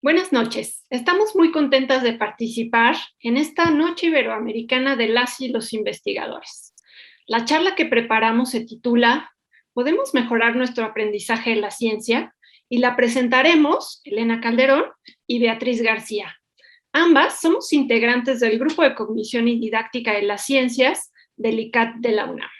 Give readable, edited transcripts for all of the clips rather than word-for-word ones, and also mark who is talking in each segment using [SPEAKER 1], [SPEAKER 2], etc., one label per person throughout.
[SPEAKER 1] Buenas noches. Estamos muy contentas de participar en esta Noche Iberoamericana de las y los investigadores. La charla que preparamos se titula ¿Podemos mejorar nuestro aprendizaje de la ciencia? Y la presentaremos Elena Calderón y Beatriz García. Ambas somos integrantes del Grupo de Cognición y Didáctica de las Ciencias del ICAT de la UNAM.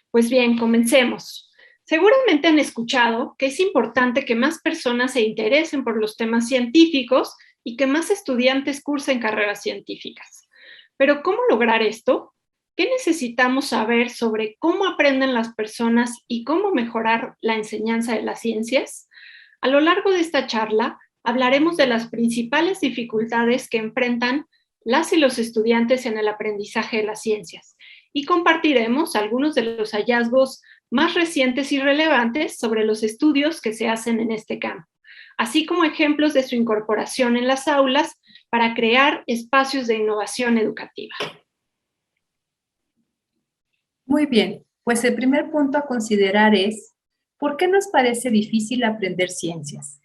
[SPEAKER 1] Pues bien, comencemos. Seguramente han escuchado que es importante que más personas se interesen por los temas científicos y que más estudiantes cursen carreras científicas. Pero ¿cómo lograr esto? ¿Qué necesitamos saber sobre cómo aprenden las personas y cómo mejorar la enseñanza de las ciencias? A lo largo de esta charla hablaremos de las principales dificultades que enfrentan las y los estudiantes en el aprendizaje de las ciencias y compartiremos algunos de los hallazgos más recientes y relevantes sobre los estudios que se hacen en este campo, así como ejemplos de su incorporación en las aulas para crear espacios de innovación educativa.
[SPEAKER 2] Muy bien, pues el primer punto a considerar es, ¿por qué nos parece difícil aprender ciencias?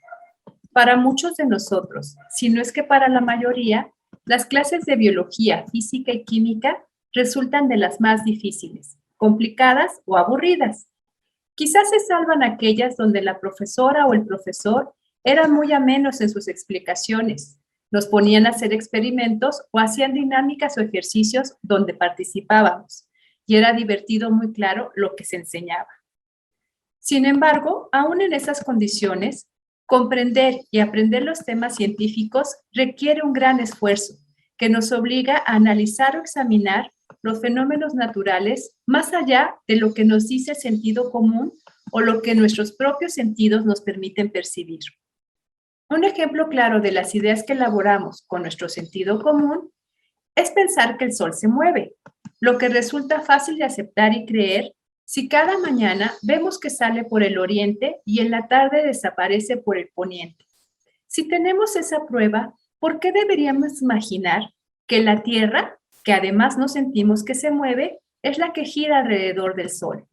[SPEAKER 2] Para muchos de nosotros, si no es que para la mayoría, las clases de biología, física y química resultan de las más difíciles, complicadas o aburridas. Quizás se salvan aquellas donde la profesora o el profesor eran muy amenos en sus explicaciones, nos ponían a hacer experimentos o hacían dinámicas o ejercicios donde participábamos, y era divertido muy claro lo que se enseñaba. Sin embargo, aún en esas condiciones, comprender y aprender los temas científicos requiere un gran esfuerzo que nos obliga a analizar o examinar los fenómenos naturales más allá de lo que nos dice el sentido común o lo que nuestros propios sentidos nos permiten percibir. Un ejemplo claro de las ideas que elaboramos con nuestro sentido común es pensar que el sol se mueve, lo que resulta fácil de aceptar y creer si cada mañana vemos que sale por el oriente y en la tarde desaparece por el poniente. Si tenemos esa prueba, ¿por qué deberíamos imaginar que la Tierra, que además no sentimos que se mueve, es la que gira alrededor del Sol?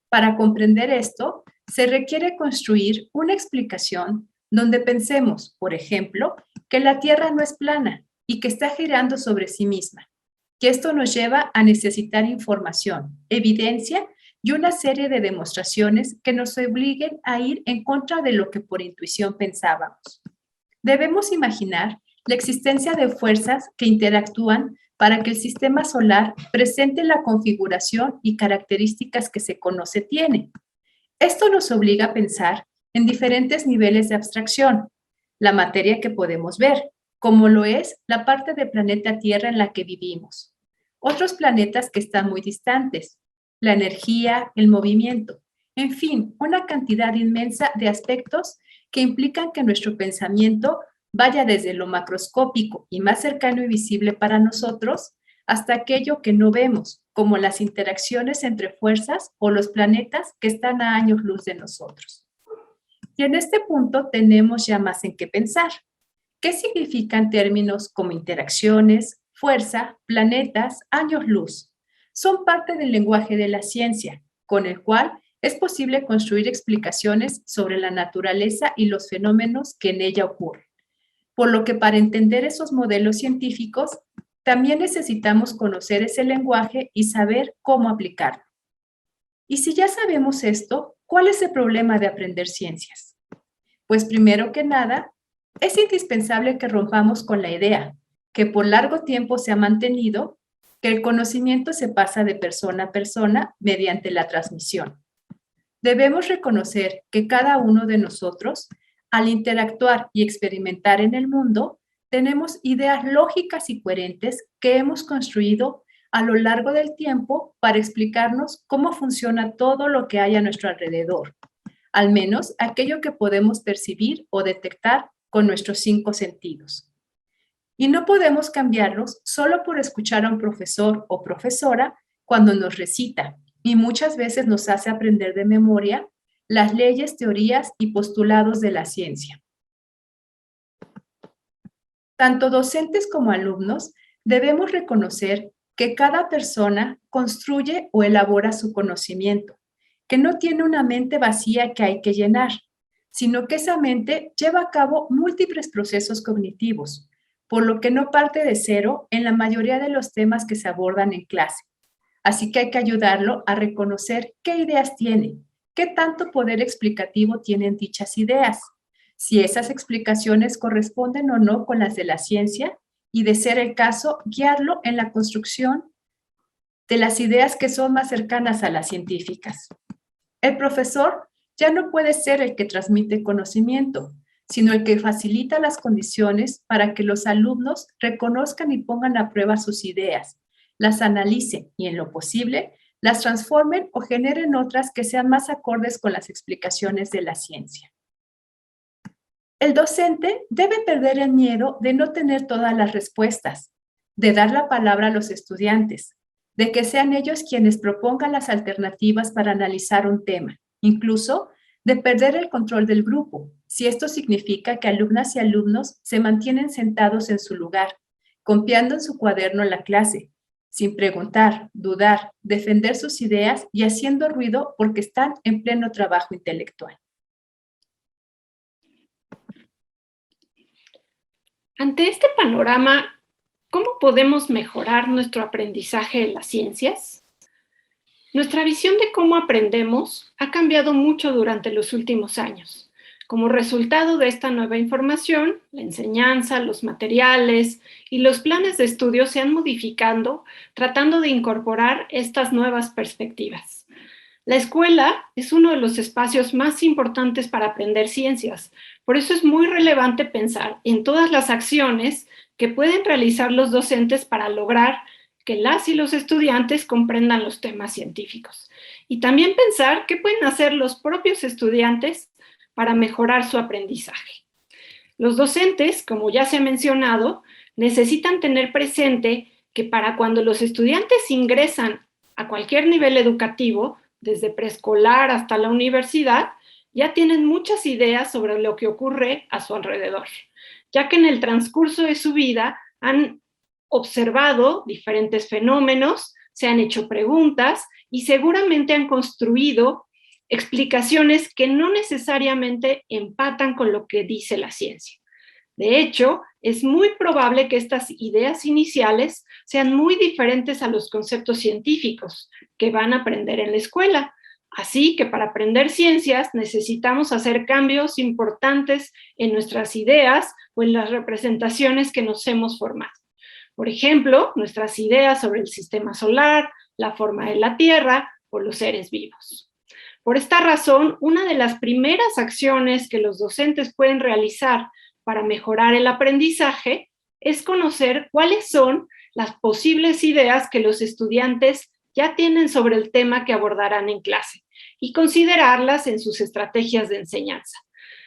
[SPEAKER 2] Para comprender esto, se requiere construir una explicación donde pensemos, por ejemplo, que la Tierra no es plana y que está girando sobre sí misma, que esto nos lleva a necesitar información, evidencia y una serie de demostraciones que nos obliguen a ir en contra de lo que por intuición pensábamos. Debemos imaginar la existencia de fuerzas que interactúan para que el sistema solar presente la configuración y características que se conoce tiene. Esto nos obliga a pensar en diferentes niveles de abstracción, la materia que podemos ver, como lo es la parte del planeta Tierra en la que vivimos, otros planetas que están muy distantes, la energía, el movimiento, en fin, una cantidad inmensa de aspectos que implican que nuestro pensamiento vaya desde lo macroscópico y más cercano y visible para nosotros hasta aquello que no vemos, como las interacciones entre fuerzas o los planetas que están a años luz de nosotros. Y en este punto tenemos ya más en qué pensar. ¿Qué significan términos como interacciones, fuerza, planetas, años luz? Son parte del lenguaje de la ciencia, con el cual es posible construir explicaciones sobre la naturaleza y los fenómenos que en ella ocurren. Por lo que para entender esos modelos científicos, también necesitamos conocer ese lenguaje y saber cómo aplicarlo. Y si ya sabemos esto, ¿cuál es el problema de aprender ciencias? Pues primero que nada, es indispensable que rompamos con la idea, que por largo tiempo se ha mantenido, que el conocimiento se pasa de persona a persona mediante la transmisión. Debemos reconocer que cada uno de nosotros, al interactuar y experimentar en el mundo, tenemos ideas lógicas y coherentes que hemos construido a lo largo del tiempo para explicarnos cómo funciona todo lo que hay a nuestro alrededor, al menos aquello que podemos percibir o detectar con nuestros 5 sentidos. Y no podemos cambiarlos solo por escuchar a un profesor o profesora cuando nos recita y muchas veces nos hace aprender de memoria las leyes, teorías y postulados de la ciencia. Tanto docentes como alumnos debemos reconocer que cada persona construye o elabora su conocimiento, que no tiene una mente vacía que hay que llenar, sino que esa mente lleva a cabo múltiples procesos cognitivos, por lo que no parte de cero en la mayoría de los temas que se abordan en clase. Así que hay que ayudarlo a reconocer qué ideas tiene, qué tanto poder explicativo tienen dichas ideas, si esas explicaciones corresponden o no con las de la ciencia y, de ser el caso, guiarlo en la construcción de las ideas que son más cercanas a las científicas. El profesor ya no puede ser el que transmite conocimiento, sino el que facilita las condiciones para que los alumnos reconozcan y pongan a prueba sus ideas, las analicen y, en lo posible, las transformen o generen otras que sean más acordes con las explicaciones de la ciencia. El docente debe perder el miedo de no tener todas las respuestas, de dar la palabra a los estudiantes, de que sean ellos quienes propongan las alternativas para analizar un tema, incluso de perder el control del grupo, si esto significa que alumnas y alumnos se mantienen sentados en su lugar, copiando en su cuaderno la clase, sin preguntar, dudar, defender sus ideas y haciendo ruido porque están en pleno trabajo intelectual.
[SPEAKER 1] Ante este panorama, ¿cómo podemos mejorar nuestro aprendizaje en las ciencias? Nuestra visión de cómo aprendemos ha cambiado mucho durante los últimos años. Como resultado de esta nueva información, la enseñanza, los materiales y los planes de estudio se han modificado tratando de incorporar estas nuevas perspectivas. La escuela es uno de los espacios más importantes para aprender ciencias. Por eso es muy relevante pensar en todas las acciones que pueden realizar los docentes para lograr que las y los estudiantes comprendan los temas científicos. Y también pensar qué pueden hacer los propios estudiantes para mejorar su aprendizaje. Los docentes, como ya se ha mencionado, necesitan tener presente que para cuando los estudiantes ingresan a cualquier nivel educativo, desde preescolar hasta la universidad, ya tienen muchas ideas sobre lo que ocurre a su alrededor, ya que en el transcurso de su vida han observado diferentes fenómenos, se han hecho preguntas y seguramente han construido explicaciones que no necesariamente empatan con lo que dice la ciencia. De hecho, es muy probable que estas ideas iniciales sean muy diferentes a los conceptos científicos que van a aprender en la escuela. Así que para aprender ciencias necesitamos hacer cambios importantes en nuestras ideas o en las representaciones que nos hemos formado. Por ejemplo, nuestras ideas sobre el sistema solar, la forma de la Tierra o los seres vivos. Por esta razón, una de las primeras acciones que los docentes pueden realizar para mejorar el aprendizaje es conocer cuáles son las posibles ideas que los estudiantes ya tienen sobre el tema que abordarán en clase y considerarlas en sus estrategias de enseñanza.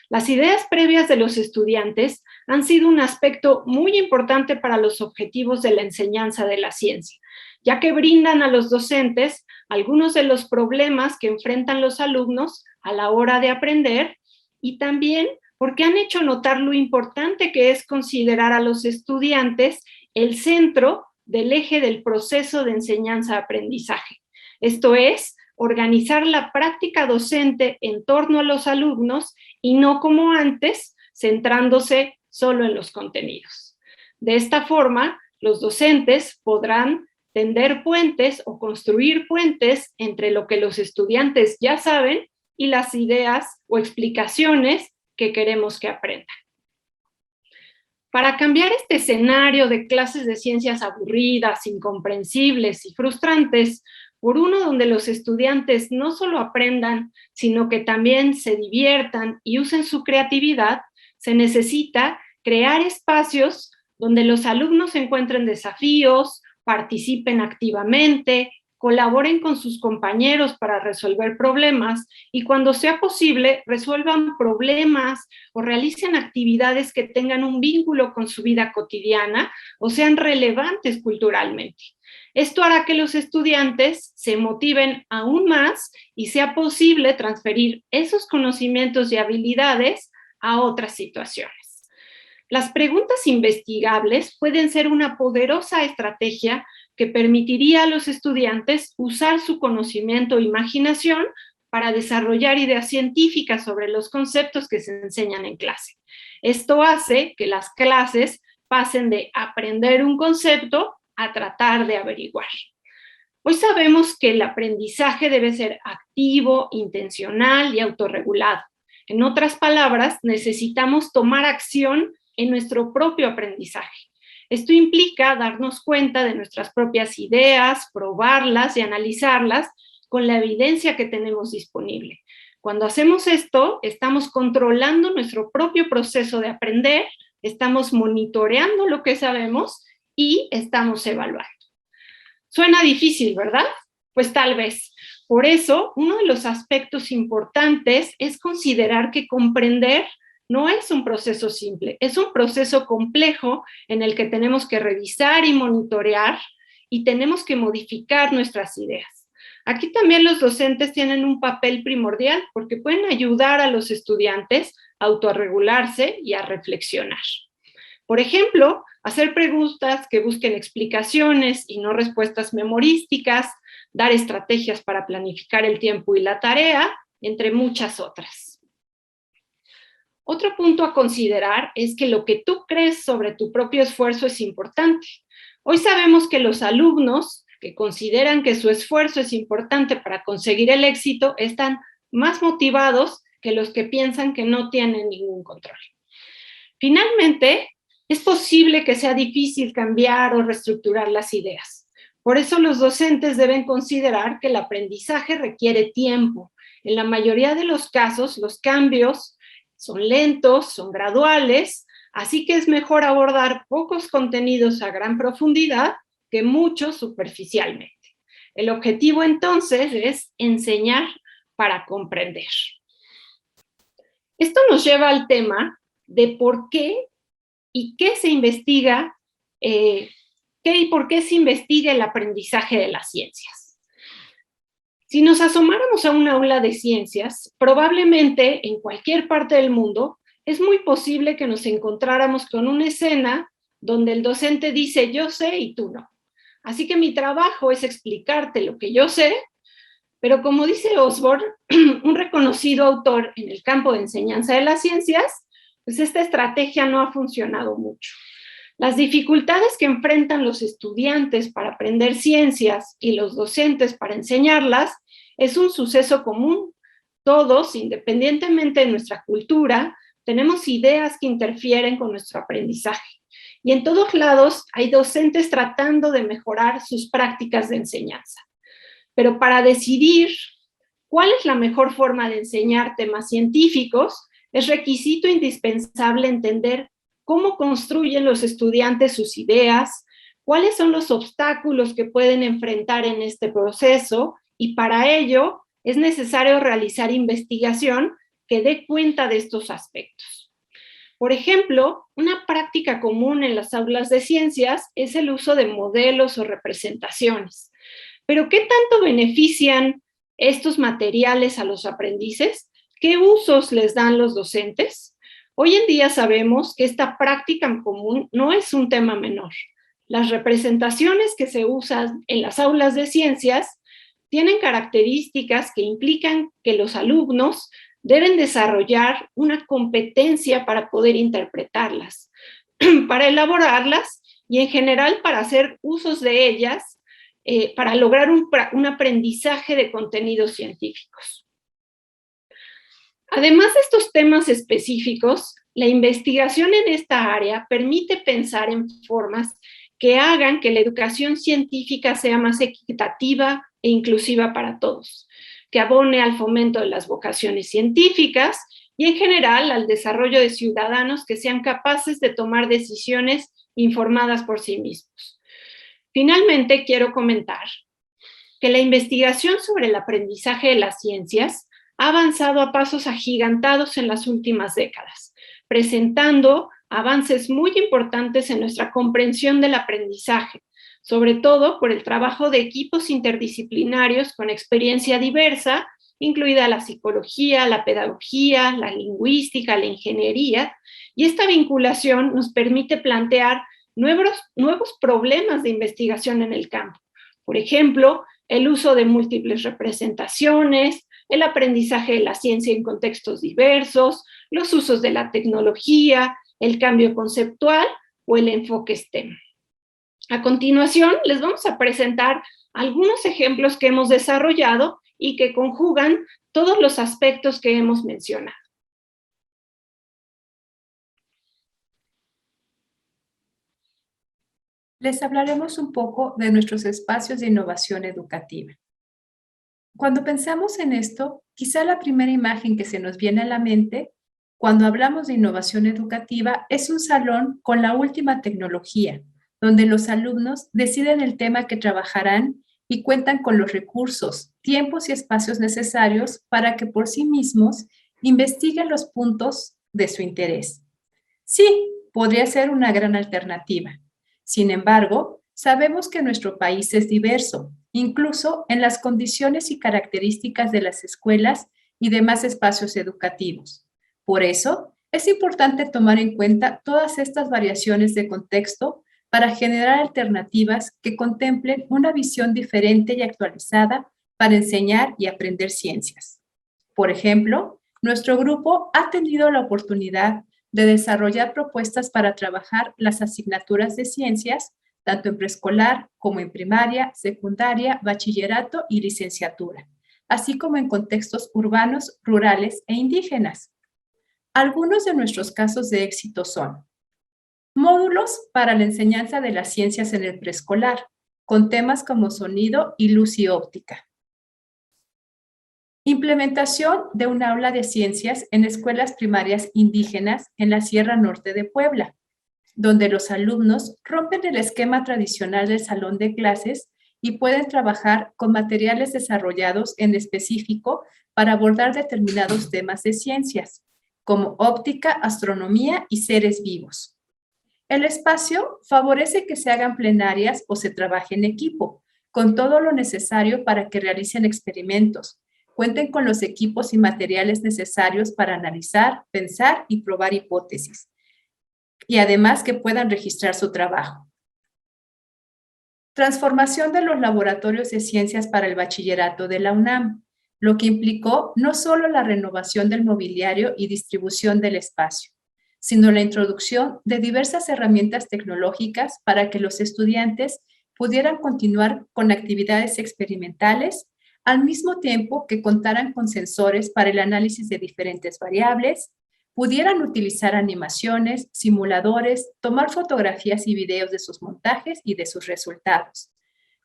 [SPEAKER 1] Las ideas previas de los estudiantes han sido un aspecto muy importante para los objetivos de la enseñanza de la ciencia, ya que brindan a los docentes algunos de los problemas que enfrentan los alumnos a la hora de aprender y también porque han hecho notar lo importante que es considerar a los estudiantes el centro del eje del proceso de enseñanza-aprendizaje. Esto es, organizar la práctica docente en torno a los alumnos y no como antes, centrándose solo en los contenidos. De esta forma, los docentes podrán tender puentes o construir puentes entre lo que los estudiantes ya saben y las ideas o explicaciones que queremos que aprendan. Para cambiar este escenario de clases de ciencias aburridas, incomprensibles y frustrantes, por uno donde los estudiantes no solo aprendan, sino que también se diviertan y usen su creatividad, se necesita crear espacios donde los alumnos encuentren desafíos, participen activamente, colaboren con sus compañeros para resolver problemas y cuando sea posible resuelvan problemas o realicen actividades que tengan un vínculo con su vida cotidiana o sean relevantes culturalmente. Esto hará que los estudiantes se motiven aún más y sea posible transferir esos conocimientos y habilidades a otras situaciones. Las preguntas investigables pueden ser una poderosa estrategia que permitiría a los estudiantes usar su conocimiento e imaginación para desarrollar ideas científicas sobre los conceptos que se enseñan en clase. Esto hace que las clases pasen de aprender un concepto a tratar de averiguar. Hoy sabemos que el aprendizaje debe ser activo, intencional y autorregulado. En otras palabras, necesitamos tomar acción en nuestro propio aprendizaje. Esto implica darnos cuenta de nuestras propias ideas, probarlas y analizarlas con la evidencia que tenemos disponible. Cuando hacemos esto, estamos controlando nuestro propio proceso de aprender, estamos monitoreando lo que sabemos y estamos evaluando. Suena difícil, ¿verdad? Pues tal vez. Por eso, uno de los aspectos importantes es considerar que comprender no es un proceso simple, es un proceso complejo en el que tenemos que revisar y monitorear y tenemos que modificar nuestras ideas. Aquí también los docentes tienen un papel primordial porque pueden ayudar a los estudiantes a autorregularse y a reflexionar. Por ejemplo, hacer preguntas que busquen explicaciones y no respuestas memorísticas, dar estrategias para planificar el tiempo y la tarea, entre muchas otras. Otro punto a considerar es que lo que tú crees sobre tu propio esfuerzo es importante. Hoy sabemos que los alumnos que consideran que su esfuerzo es importante para conseguir el éxito están más motivados que los que piensan que no tienen ningún control. Finalmente, es posible que sea difícil cambiar o reestructurar las ideas. Por eso los docentes deben considerar que el aprendizaje requiere tiempo. En la mayoría de los casos, los cambios son lentos, son graduales, así que es mejor abordar pocos contenidos a gran profundidad que muchos superficialmente. El objetivo entonces es enseñar para comprender. Esto nos lleva al tema de por qué y qué se investiga, qué y por qué se investiga el aprendizaje de las ciencias. Si nos asomáramos a un aula de ciencias, probablemente en cualquier parte del mundo, es muy posible que nos encontráramos con una escena donde el docente dice yo sé y tú no. Así que mi trabajo es explicarte lo que yo sé, pero como dice Osborne, un reconocido autor en el campo de enseñanza de las ciencias, pues esta estrategia no ha funcionado mucho. Las dificultades que enfrentan los estudiantes para aprender ciencias y los docentes para enseñarlas es un suceso común. Todos, independientemente de nuestra cultura, tenemos ideas que interfieren con nuestro aprendizaje. Y en todos lados hay docentes tratando de mejorar sus prácticas de enseñanza. Pero para decidir cuál es la mejor forma de enseñar temas científicos, es requisito indispensable entender cómo construyen los estudiantes sus ideas, cuáles son los obstáculos que pueden enfrentar en este proceso, y para ello es necesario realizar investigación que dé cuenta de estos aspectos. Por ejemplo, una práctica común en las aulas de ciencias es el uso de modelos o representaciones. Pero ¿qué tanto benefician estos materiales a los aprendices? ¿Qué usos les dan los docentes? Hoy en día sabemos que esta práctica en común no es un tema menor. Las representaciones que se usan en las aulas de ciencias tienen características que implican que los alumnos deben desarrollar una competencia para poder interpretarlas, para elaborarlas y en general para hacer usos de ellas, para lograr un aprendizaje de contenidos científicos. Además de estos temas específicos, la investigación en esta área permite pensar en formas que hagan que la educación científica sea más equitativa e inclusiva para todos, que abone al fomento de las vocaciones científicas y en general al desarrollo de ciudadanos que sean capaces de tomar decisiones informadas por sí mismos. Finalmente, quiero comentar que la investigación sobre el aprendizaje de las ciencias ha avanzado a pasos agigantados en las últimas décadas, presentando avances muy importantes en nuestra comprensión del aprendizaje, sobre todo por el trabajo de equipos interdisciplinarios con experiencia diversa, incluida la psicología, la pedagogía, la lingüística, la ingeniería, y esta vinculación nos permite plantear nuevos problemas de investigación en el campo. Por ejemplo, el uso de múltiples representaciones, el aprendizaje de la ciencia en contextos diversos, los usos de la tecnología, el cambio conceptual o el enfoque STEM. A continuación, les vamos a presentar algunos ejemplos que hemos desarrollado y que conjugan todos los aspectos que hemos mencionado.
[SPEAKER 2] Les hablaremos un poco de nuestros espacios de innovación educativa. Cuando pensamos en esto, quizá la primera imagen que se nos viene a la mente cuando hablamos de innovación educativa es un salón con la última tecnología, donde los alumnos deciden el tema que trabajarán y cuentan con los recursos, tiempos y espacios necesarios para que por sí mismos investiguen los puntos de su interés. Sí, podría ser una gran alternativa. Sin embargo, sabemos que nuestro país es diverso, incluso en las condiciones y características de las escuelas y demás espacios educativos. Por eso, es importante tomar en cuenta todas estas variaciones de contexto para generar alternativas que contemplen una visión diferente y actualizada para enseñar y aprender ciencias. Por ejemplo, nuestro grupo ha tenido la oportunidad de desarrollar propuestas para trabajar las asignaturas de ciencias, tanto en preescolar como en primaria, secundaria, bachillerato y licenciatura, así como en contextos urbanos, rurales e indígenas. Algunos de nuestros casos de éxito son módulos para la enseñanza de las ciencias en el preescolar, con temas como sonido y luz y óptica. Implementación de un aula de ciencias en escuelas primarias indígenas en la Sierra Norte de Puebla, donde los alumnos rompen el esquema tradicional del salón de clases y pueden trabajar con materiales desarrollados en específico para abordar determinados temas de ciencias, como óptica, astronomía y seres vivos. El espacio favorece que se hagan plenarias o se trabaje en equipo, con todo lo necesario para que realicen experimentos, cuenten con los equipos y materiales necesarios para analizar, pensar y probar hipótesis, y además que puedan registrar su trabajo. Transformación de los laboratorios de ciencias para el bachillerato de la UNAM, lo que implicó no solo la renovación del mobiliario y distribución del espacio, sino la introducción de diversas herramientas tecnológicas para que los estudiantes pudieran continuar con actividades experimentales al mismo tiempo que contaran con sensores para el análisis de diferentes variables, pudieran utilizar animaciones, simuladores, tomar fotografías y videos de sus montajes y de sus resultados,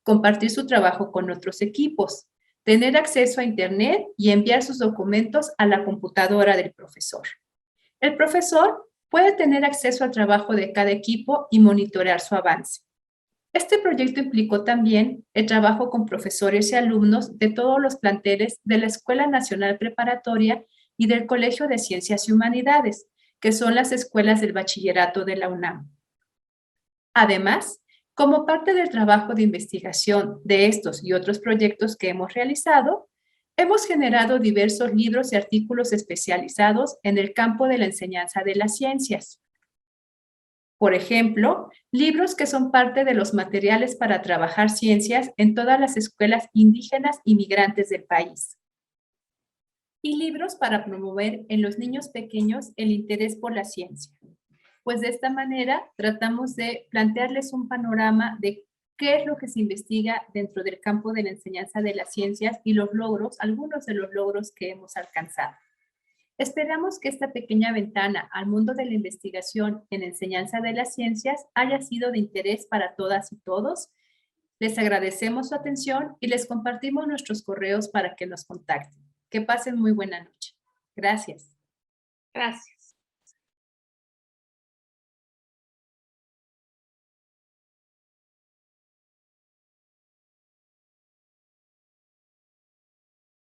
[SPEAKER 2] compartir su trabajo con otros equipos, tener acceso a Internet y enviar sus documentos a la computadora del profesor. El profesor puede tener acceso al trabajo de cada equipo y monitorear su avance. Este proyecto implicó también el trabajo con profesores y alumnos de todos los planteles de la Escuela Nacional Preparatoria y del Colegio de Ciencias y Humanidades, que son las escuelas del bachillerato de la UNAM. Además, como parte del trabajo de investigación de estos y otros proyectos que hemos realizado, hemos generado diversos libros y artículos especializados en el campo de la enseñanza de las ciencias. Por ejemplo, libros que son parte de los materiales para trabajar ciencias en todas las escuelas indígenas y migrantes del país. Y libros para promover en los niños pequeños el interés por la ciencia. Pues de esta manera tratamos de plantearles un panorama de qué es lo que se investiga dentro del campo de la enseñanza de las ciencias y los logros, algunos de los logros que hemos alcanzado. Esperamos que esta pequeña ventana al mundo de la investigación en enseñanza de las ciencias haya sido de interés para todas y todos. Les agradecemos su atención y les compartimos nuestros correos para que nos contacten. Que pasen muy buena noche. Gracias.
[SPEAKER 1] Gracias.